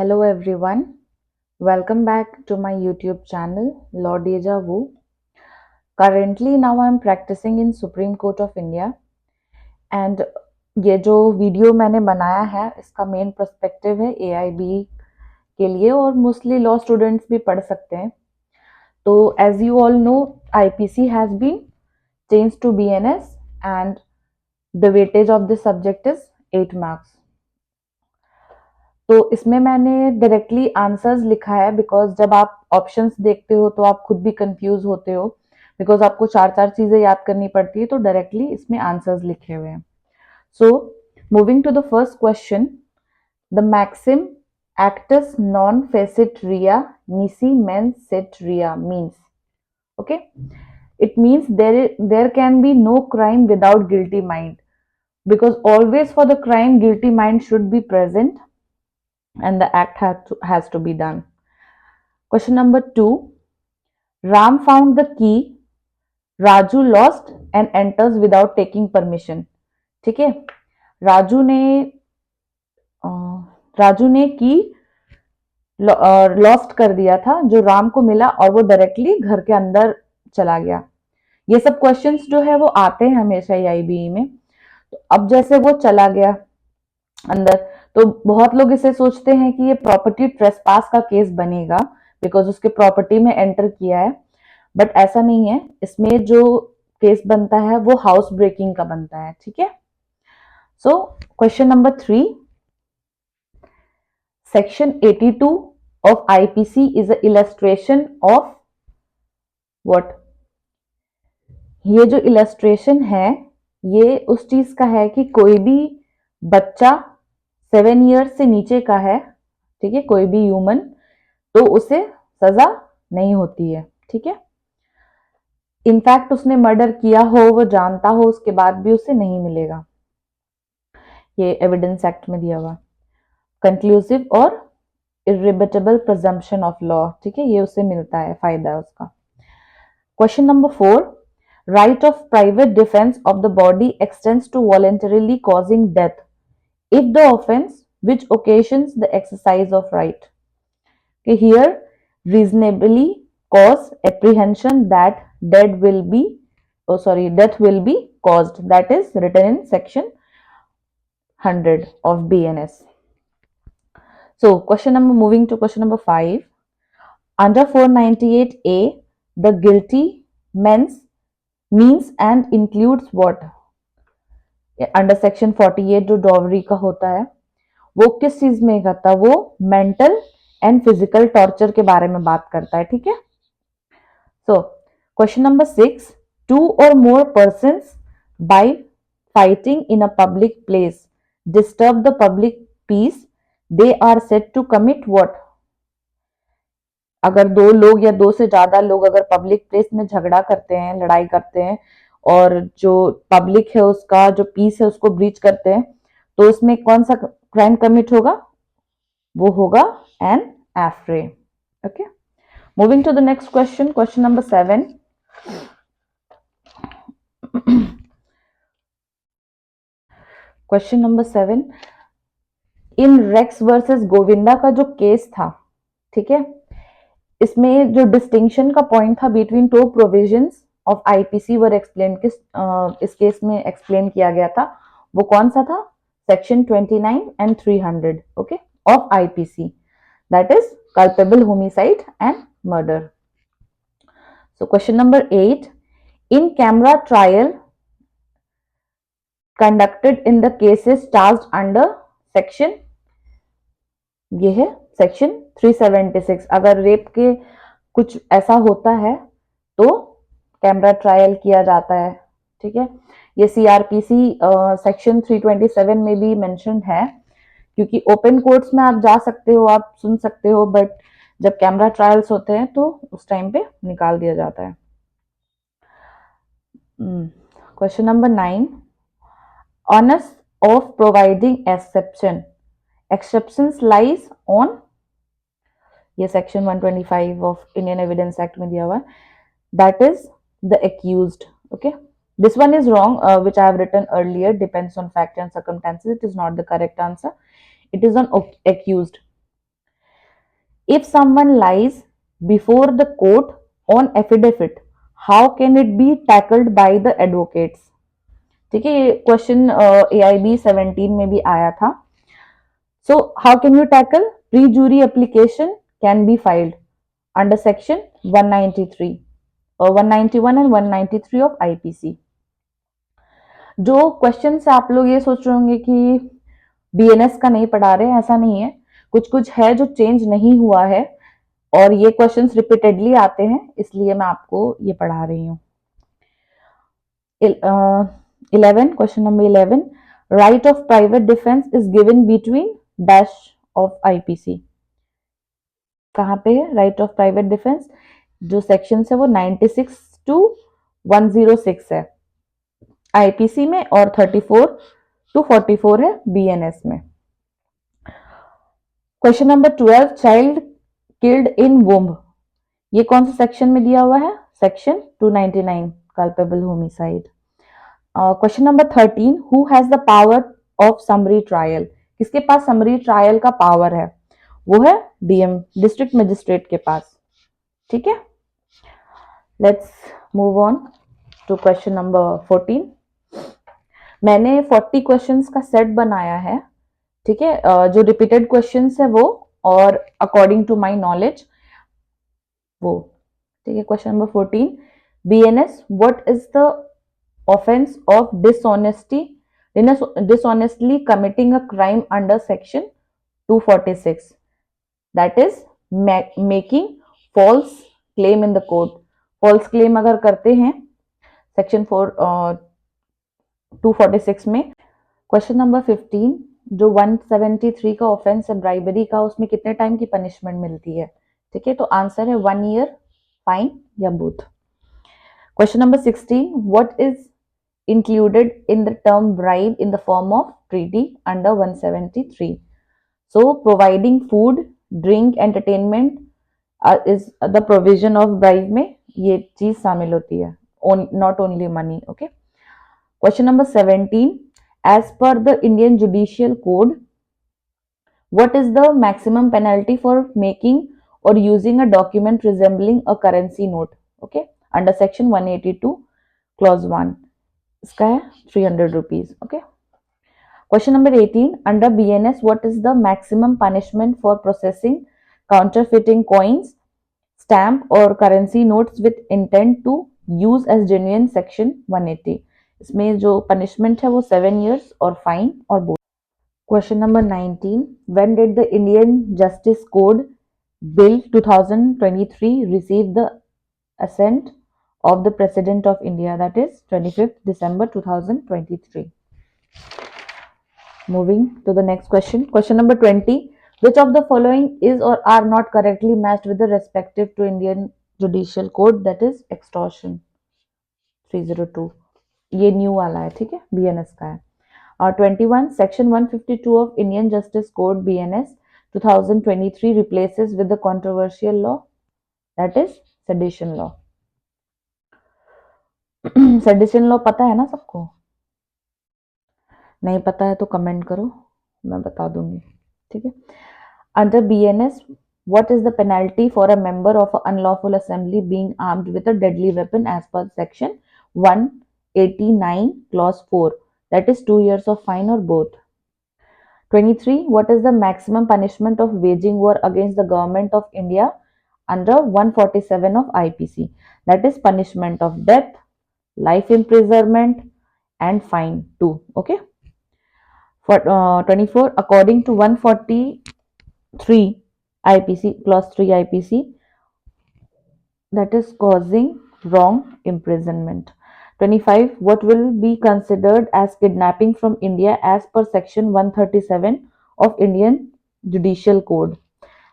Hello everyone, welcome back to my YouTube channel Law Deja Vu. Currently now I am practicing in Supreme Court of India and ये जो video मैंने बनाया है इसका main perspective है AIB के लिए और मोस्टली लॉ स्टूडेंट्स भी पढ़ सकते हैं. तो as you all know IPC has been change to BNS and the weightage of this subject is 8 marks. तो इसमें मैंने डायरेक्टली आंसर्स लिखा है बिकॉज जब आप ऑप्शंस देखते हो तो आप खुद भी कंफ्यूज होते हो बिकॉज आपको चार चार चीजें याद करनी पड़ती है. तो डायरेक्टली इसमें आंसर्स लिखे हुए हैं. So moving to the first question, the maxim actus non facit rea nisi mens sit rea means, okay, it means there can be no crime without guilty mind, because always for the crime guilty mind should be present and the act has to be done. Question number 2, Ram found the key, Raju lost and enters without taking permission. ठीक है, राजू ने की lost कर दिया था जो राम को मिला और वो डायरेक्टली घर के अंदर चला गया. ये सब क्वेश्चंस जो है वो आते हैं हमेशा AIBE में. तो अब जैसे वो चला गया अंदर तो बहुत लोग इसे सोचते हैं कि ये प्रॉपर्टी ट्रेसपास का केस बनेगा बिकॉज उसके प्रॉपर्टी में एंटर किया है, बट ऐसा नहीं है. इसमें जो केस बनता है वो हाउस ब्रेकिंग का बनता है. ठीक है. So question number 3, section 82 of IPC is a illustration of what? ये जो इलस्ट्रेशन है ये उस चीज का है कि कोई भी बच्चा 7 ईयर्स से नीचे का है, ठीक है, कोई भी ह्यूमन, तो उसे सजा नहीं होती है. ठीक है. इनफैक्ट उसने मर्डर किया हो, वो जानता हो, उसके बाद भी उसे नहीं मिलेगा. ये एविडेंस एक्ट में दिया हुआ कंक्लूसिव और इरिबेटेबल प्रिजम्पशन ऑफ लॉ. ठीक है, ये उसे मिलता है, फायदा है उसका. Question number 4, right of private defense of the body extends to voluntarily causing death if the offense which occasions the exercise of right. Okay, here reasonably cause apprehension that death will be caused, that is written in section 100 of BNS. So moving to question number 5, under 498A the guilty means and includes what? Under section 48 जो dowry का होता है वो किस चीज में करता है? वो मेंटल एंड फिजिकल टॉर्चर के बारे में बात करता है. ठीक है. So question number 6, 2 or more persons by fighting in a public place disturb the public peace, they are said to commit what? अगर 2 लोग या 2 से ज्यादा लोग अगर पब्लिक प्लेस में झगड़ा करते हैं, लड़ाई करते हैं और जो पब्लिक है उसका जो पीस है उसको ब्रीच करते हैं, तो उसमें कौन सा क्राइम कमिट होगा? वो होगा एन एफ्रे. Okay. Moving to the next question, question number 7. Question number 7, in Rex versus Govinda का जो केस था, ठीक है, इसमें जो डिस्टिंक्शन का पॉइंट था between 2 provisions of IPC were explain इस केस में एक्सप्लेन किया गया था. वो कौन सा था? Section 29 and 300, okay, of IPC, that is culpable homicide and murder. So question number 8, in camera trial conducted in the cases charged under section, ये है सेक्शन 376. अगर रेप के कुछ ऐसा होता है तो कैमरा ट्रायल किया जाता है. ठीक है. ये CRPC सेक्शन 327 में भी मेंशन है, क्योंकि ओपन कोर्ट्स में आप जा सकते हो, आप सुन सकते हो, बट जब कैमरा ट्रायल्स होते हैं तो उस टाइम पे निकाल दिया जाता है. Question number 9, honours of providing exceptions lies on, ये section 125 of Indian evidence act में दिया हुआ है, that is the accused. Okay, this one is wrong, which I have written earlier, depends on fact and circumstances. It is not the correct answer. It is on accused. If someone lies before the court on affidavit, how can it be tackled by the advocates? ठीक है, ये question AIB 17 में भी आया था. So how can you tackle? Pre-jury application can be filed under section 193 or 191 and 193 of IPC. जो question से आप लोग ये सोच रहे होंगे कि BNS का नहीं पढ़ा रहे, ऐसा नहीं है. कुछ कुछ है जो चेंज नहीं हुआ है और ये क्वेश्चंस रिपीटेडली आते हैं, इसलिए मैं आपको ये पढ़ा रही हूँ. 11, question number 11, right of private defence is given between dash of IPC. कहाँ पे है राइट ऑफ प्राइवेट डिफेंस? जो सेक्शन है वो 96 to 106 है IPC में और 34 to 44 है BNS में. Question number 12, child killed in womb, ये कौन सा सेक्शन में दिया हुआ है? Section 299, culpable homicide. Question number 13, who has the power of summary trial? किसके पास समरी ट्रायल का पावर है? वो है DM, डिस्ट्रिक्ट मजिस्ट्रेट के पास. ठीक है, let's move on to question number 14. मैंने 40 क्वेश्चंस का सेट बनाया है. ठीक है, जो रिपीटेड क्वेश्चंस है वो और अकॉर्डिंग टू माय नॉलेज वो. ठीक है, question number 14, BNS, what is the offence of dishonestly committing a crime under section 246, that is making false claim in the court. false claim अगर करते हैं सेक्शन 246 में. क्वेश्चन नंबर 15, जो 173 का offence है ब्राइबरी का, उसमें कितने टाइम की पनिशमेंट मिलती है? ठीक है, तो आंसर है 1 year, फाइन या both. Question number 16, what is included in the term bribe in the form of treaty under 173? So providing food, drink, entertainment is the provision of bribe में ये चीज शामिल होती है, not only money. Okay. Question number 17, as per the Indian Judicial Code, what is the maximum penalty for making or using a document resembling a currency note? Okay, under section 182 clause 1, इसका है 300 rupees. Okay. Question number 18, under BNS, what is the maximum punishment for processing counterfeiting coins, stamp or currency notes with intent to use as genuine? section 180. इसमें जो punishment है वो 7 years और fine और both. Question number 19, when did the Indian Justice Code Bill 2023 receive the assent of the President of India? That is 25th December 2023. Moving to the next question. Question number 20, which of the following is or are not correctly matched with the respective to Indian Judicial Code? That is extortion 302. ये new वाला है. ठीक है, BNS का है. 21, section 152 of Indian Justice Code BNS 2023 replaces with the controversial law, that is sedition law. Sedition law पता है ना सबको? नहीं पता है तो कमेंट करो, मैं बता दूंगी. ठीक है, under BNS, what is the penalty for a member of an unlawful assembly being armed with a deadly weapon as per section 189 clause 4? That is 2 years of fine or both. 23, what is the maximum punishment of waging war against the government of India under 147 of IPC? That is punishment of death, life imprisonment and fine too. Okay. For 24, according to 143 IPC clause 3 IPC, that is causing wrong imprisonment. 25, what will be considered as kidnapping from India as per section 137 of Indian Judicial Code?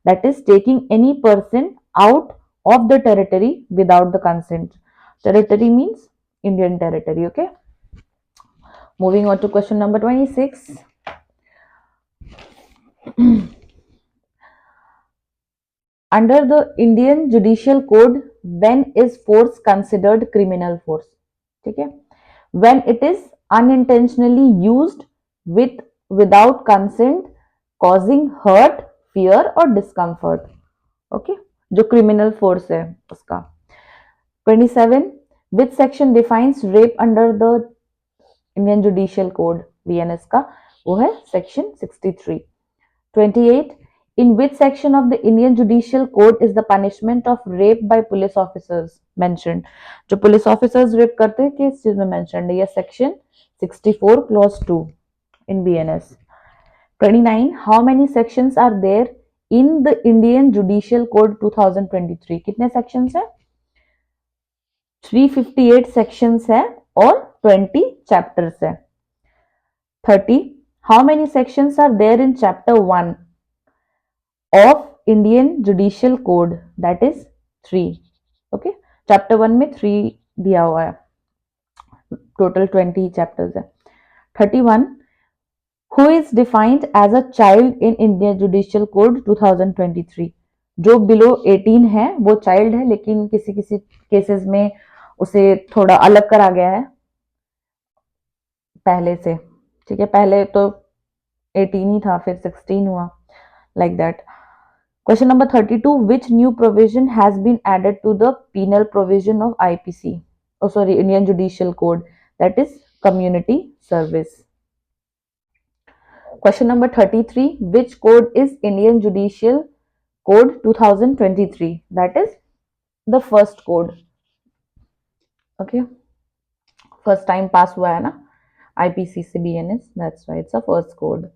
That is taking any person out of the territory without the consent. Territory means Indian territory. Okay. Moving on to question number 26. Under the Indian Judicial Code, when is force considered criminal force? ठीक है, when it is unintentionally used without consent, causing hurt, fear or discomfort. Okay, जो criminal force है उसका। 27, which section defines rape under the Indian judicial code, BNS का, वो है section 63। 28, in which section of the Indian Judicial Code is the punishment of rape by police officers mentioned? जो police officers rape करते हैं किस चीज में mentioned है? ये section 64 clause 2 in BNS। 29, how many sections are there in the Indian Judicial Code 2023? कितने sections है? 358 सेक्शंस है और 20 चैप्टर्स है। 30, how many sections are there in chapter 1 of Indian Judicial Code? That is 3। Okay, chapter 1 में 3 दिया हुआ है, total 20 chapters है। 31, who is defined as a child in Indian Judicial Code 2023? जो बिलो 18 है वो चाइल्ड है, लेकिन किसी किसी केसेस में उसे थोड़ा अलग करा गया है पहले से। ठीक है, पहले तो 18 ही था, फिर 16 हुआ, like that। Question number 32, which new provision has been added to the penal provision of IPC? Oh, sorry, Indian Judicial Code, that is community service। Question number 33, which code is Indian Judicial Code 2023? That is the first code। Okay, first time pass हुआ है ना IPC से BNS, that's why it's a first code।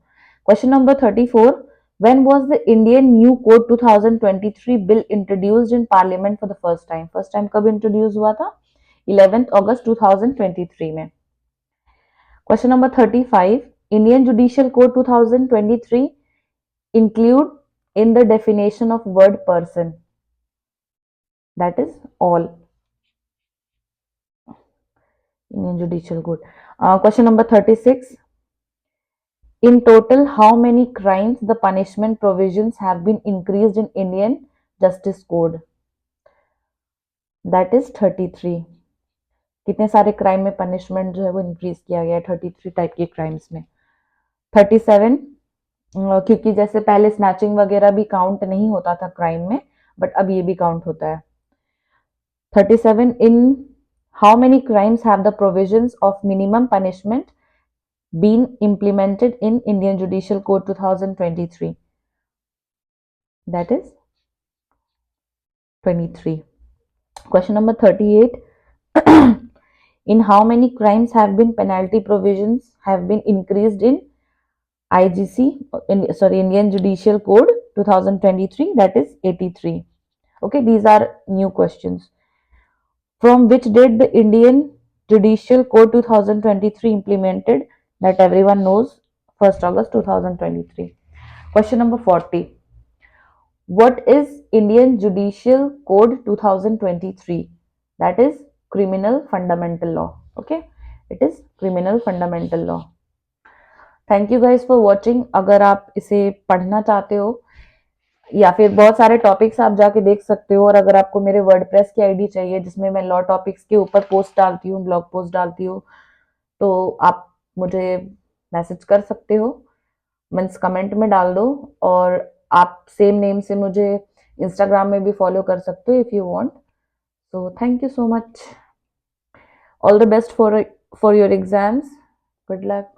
Question number 34, when was the Indian New Code 2023 bill introduced in Parliament for the first time? First time कब introduce हुआ था? 11th August 2023 में। Question number 35, Indian Judicial Code 2023 include in the definition of word person, that is all। Indian Judicial Code। Question number 36, in total how many crimes the punishment provisions have been increased in Indian Justice Code? That is 33। कितने सारे crime में punishment जो है वो increase किया गया है 33 type के क्राइम्स में। 37, क्योंकि जैसे पहले स्नैचिंग वगैरह भी काउंट नहीं होता था क्राइम में, बट अब ये भी काउंट होता है। 37, in how many crimes have the provisions of minimum punishment been implemented in Indian Judicial Code 2023? That is 23। Question number 38, in how many crimes have been penalty provisions have been increased in IGC, Indian Judicial Code 2023? That is 83। Okay, these are new questions। From which date the Indian Judicial Code 2023 implemented? That everyone knows, 1st August 2023। Question number 40, what is Indian Judicial Code 2023? That is Criminal Fundamental Law। Okay, it is Criminal Fundamental Law। Thank you guys for watching. अगर आप इसे पढ़ना चाहते हो या फिर बहुत सारे टॉपिक्स आप जाके देख सकते हो, और अगर आपको मेरे वर्डप्रेस की आईडी चाहिए जिसमें मैं लॉ टॉपिक्स के ऊपर पोस्ट डालती हूँ, ब्लॉग पोस्ट डालती हूँ, तो आप मुझे मैसेज कर सकते हो, मीन्स कमेंट में डाल दो। और आप सेम नेम से मुझे इंस्टाग्राम में भी फॉलो कर सकते हो if you want. So thank you so much, all the best for your exams, good luck.